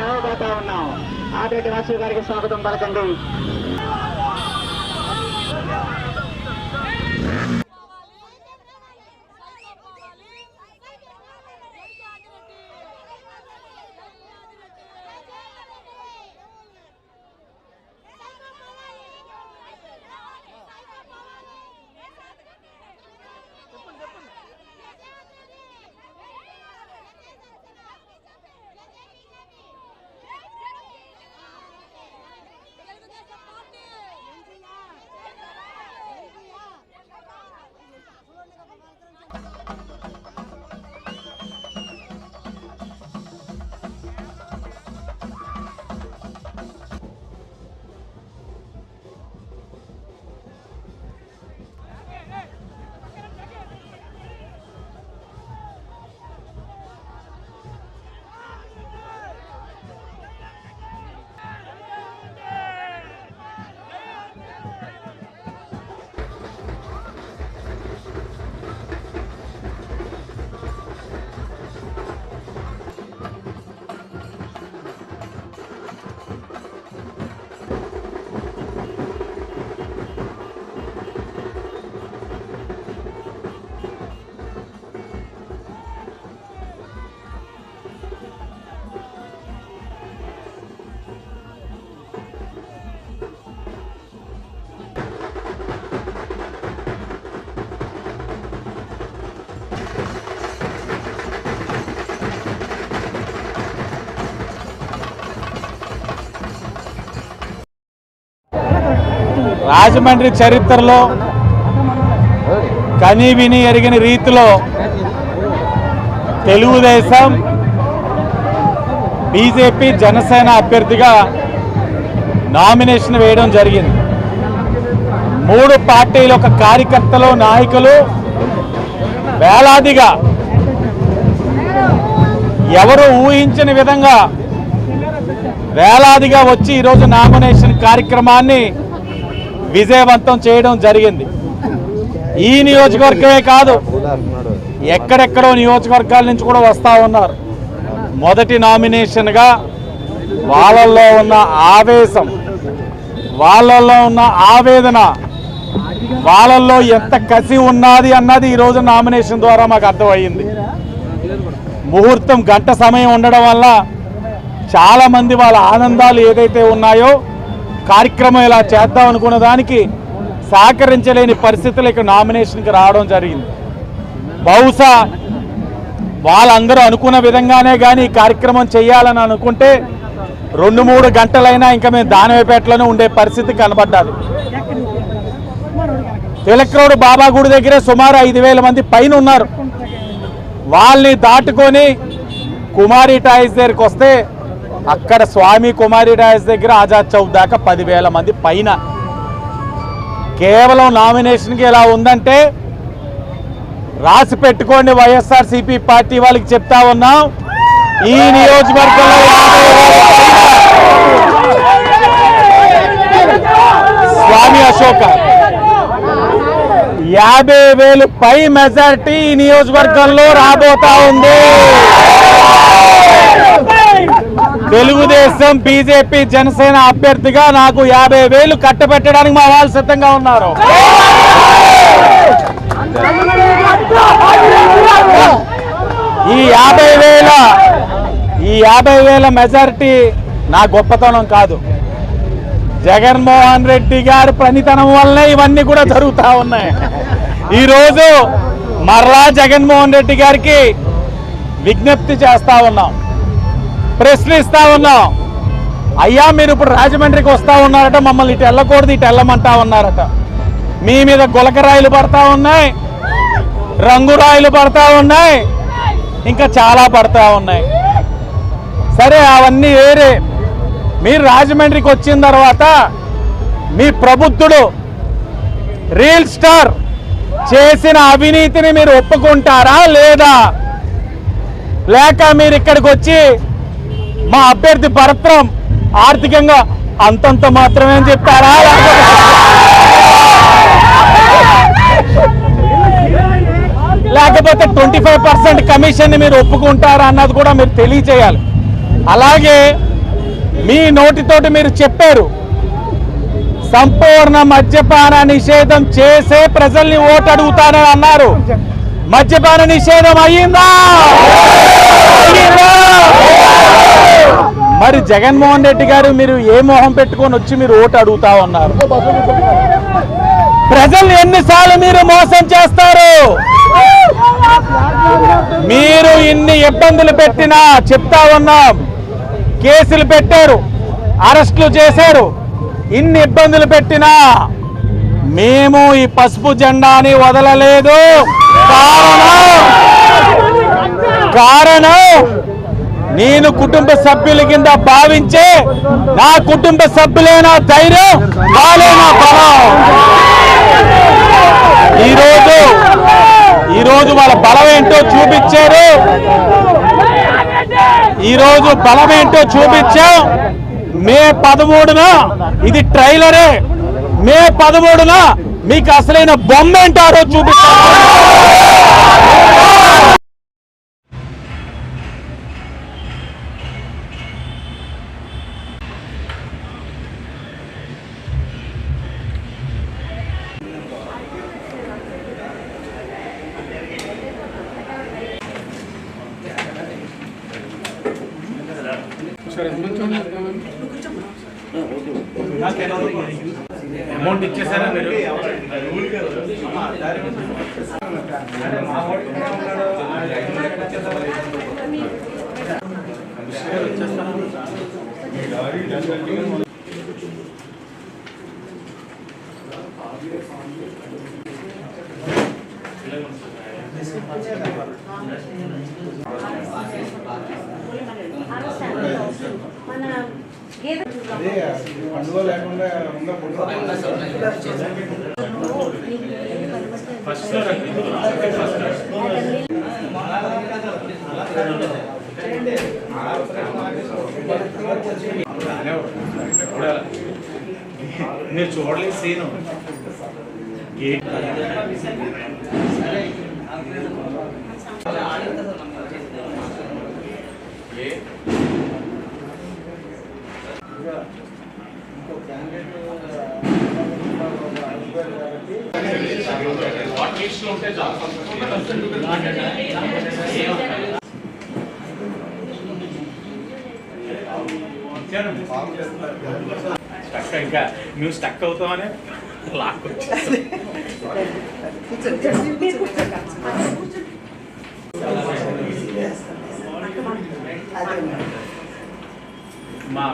రాబోతా ఉన్నాం. ఆదిరెడ్డి వాసు గారికి స్వాగతం పలకండి. రాజమండ్రి చరిత్రలో కని విని ఎరిగిన రీతిలో తెలుగుదేశం బీజేపీ జనసేన అభ్యర్థిగా నామినేషన్ వేయడం జరిగింది. 3 పార్టీల ఒక కార్యకర్తలు నాయకులు వేలాదిగా ఎవరు ఊహించని విధంగా వేలాదిగా వచ్చి ఈరోజు నామినేషన్ కార్యక్రమాన్ని విజయవంతం చేయడం జరిగింది. ఈ నియోజకవర్గమే కాదు, ఎక్కడెక్కడో నియోజకవర్గాల నుంచి కూడా వస్తూ ఉన్నారు. మొదటి నామినేషన్గా వాళ్ళల్లో ఉన్న ఆవేశం, వాళ్ళల్లో ఉన్న ఆవేదన, వాళ్ళల్లో ఎంత కసి ఉన్నది అన్నది ఈరోజు నామినేషన్ ద్వారా మాకు అర్థమయ్యింది. ముహూర్తం గంట సమయం ఉండడం వల్ల చాలామంది వాళ్ళ ఆనందాలు ఏదైతే ఉన్నాయో కార్యక్రమం ఇలా చేద్దాం అనుకున్న దానికి సహకరించలేని పరిస్థితులు ఇక్కడ నామినేషన్కి రావడం జరిగింది. బహుశా వాళ్ళందరూ అనుకున్న విధంగానే కానీ ఈ కార్యక్రమం చేయాలని అనుకుంటే 2-3 గంటలైనా ఇంకా మేము దానవేపేటలోనే ఉండే పరిస్థితి కనబడ్డది. తిలక్ రోడ్ బాబా గుడి దగ్గరే సుమారు 5,000 మంది పైన ఉన్నారు. వాళ్ళని దాటుకొని కుమారి టాయిస్ దగ్గరికి వస్తే అక్కడ స్వామి కుమారి టాయిస్ దగ్గర ఆజాద్ చౌక్ దాకా 10,000 మంది పైన. కేవలం నామినేషన్కి ఎలా ఉందంటే రాసి పెట్టుకోండి, వైఎస్ఆర్సీపీ పార్టీ వాళ్ళకి చెప్తా ఉన్నాం, ఈ నియోజకవర్గంలో స్వామి అశోక 50,000 పై మెజారిటీ ఈ నియోజకవర్గంలో రాబోతా ఉంది. తెలుగుదేశం బీజేపీ జనసేన అభ్యర్థిగా నాకు 50,000 కట్టబెట్టడానికి మా వాళ్ళు సిద్ధంగా ఉన్నారు. ఈ 50,000 మెజారిటీ నా గొప్పతనం కాదు, జగన్మోహన్ రెడ్డి గారి పనితనం వల్లనే ఇవన్నీ కూడా జరుగుతూ ఉన్నాయి. ఈరోజు మరలా జగన్మోహన్ రెడ్డి గారికి విజ్ఞప్తి చేస్తా ఉన్నాం, ప్రశ్నిస్తా ఉన్నాం. అయ్యా మీరు ఇప్పుడు రాజమండ్రికి వస్తూ ఉన్నారట, మమ్మల్ని ఇటు వెళ్ళకూడదు ఇటు వెళ్ళమంటా ఉన్నారట. మీ మీద గులకరాయిలు పడతా ఉన్నాయి, రంగురాయిలు పడతా ఉన్నాయి, ఇంకా చాలా పడతా ఉన్నాయి. సరే అవన్నీ వేరే, మీరు రాజమండ్రికి వచ్చిన తర్వాత మీ ప్రబుద్ధుడు రియల్ స్టార్ చేసిన అవినీతిని మీరు ఒప్పుకుంటారా లేదా? లేక మీరు ఇక్కడికి వచ్చి మా అభ్యర్థి భరత్రం ఆర్థికంగా అంతంత మాత్రమే అని చెప్తారా? లేకపోతే 25% కమిషన్ మీరు ఒప్పుకుంటారా అన్నది కూడా మీరు తెలియచేయాలి. అలాగే మీ నోటితోటి మీరు చెప్పారు సంపూర్ణ మద్యపాన నిషేధం చేసే ప్రజల్ని ఓటు అడుగుతానని అన్నారు. మద్యపాన నిషేధం అయ్యిందా? మరి జగన్మోహన్ రెడ్డి గారు మీరు ఏ మొహం పెట్టుకొని వచ్చి మీరు ఓటు అడుగుతా ఉన్నారు? ప్రజల్ని ఎన్నిసార్లు మీరు మోసం చేస్తారు? మీరు ఇన్ని ఇబ్బందులు పెట్టినా చెప్తా ఉన్నాం, కేసులు పెట్టారు, అరెస్టులు చేశారు, ఇన్ని ఇబ్బందులు పెట్టినా మేము ఈ పసుపు జెండాని వదలలేదు. కారణం నేను కుటుంబ సభ్యుల కింద భావించే నా కుటుంబ సభ్యులైన ధైర్యం, వాళ్ళైన బలం. ఈరోజు వాళ్ళ బలం ఏంటో చూపించారు. ఈరోజు బలం ఏంటో చూపించాం. మే 13న ఇది ట్రైలరే. మే 13న మీకు అసలైన బొమ్మ ఏంటారో చూపిస్తాం. అమౌంట్ ఇచ్చేసారా మీరు? పండుగ లేకుండా మీరు చూడలేదు సీను. ఇంకా నువ్వు స్టక్ అవుతామని లాక్కొచ్చేసి మా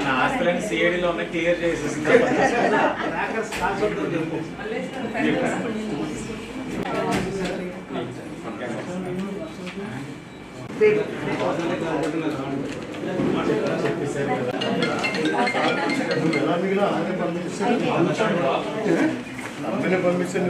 నా ఆస్తులని సిఐడిలో ఉన్న క్లియర్ చేసేసింది. పర్మిషన్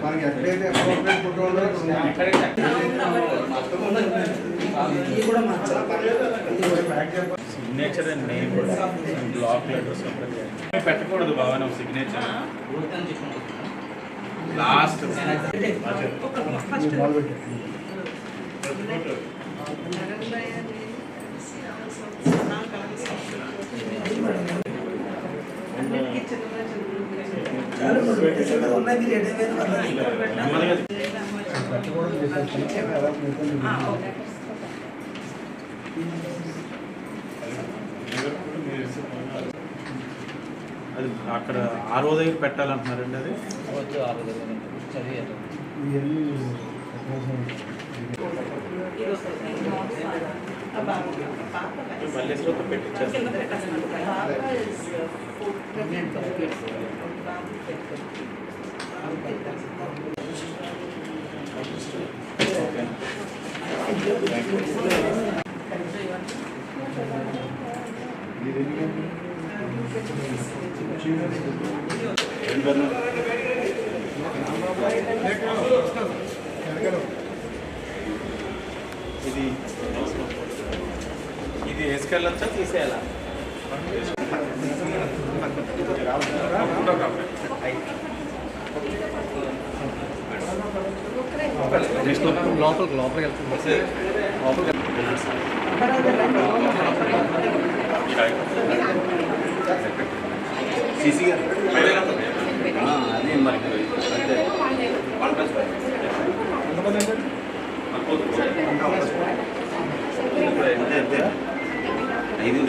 మనకి ఎక్కడైతే signature and name block letters పెట్టకూడదు బాబా నువ్వు సిగ్నేచర్ లాస్ట్ అది అక్కడ ఆరో దగ్గర పెట్టాలంటున్నారండి. అది మల్లేశ్వర పెట్టించారు. ఇది వేసుకెళ్ళొచ్చా తీసేయాలా? లోపలికి వెళ్తుంది. సీసీ గారు అదే మరి అంతే 5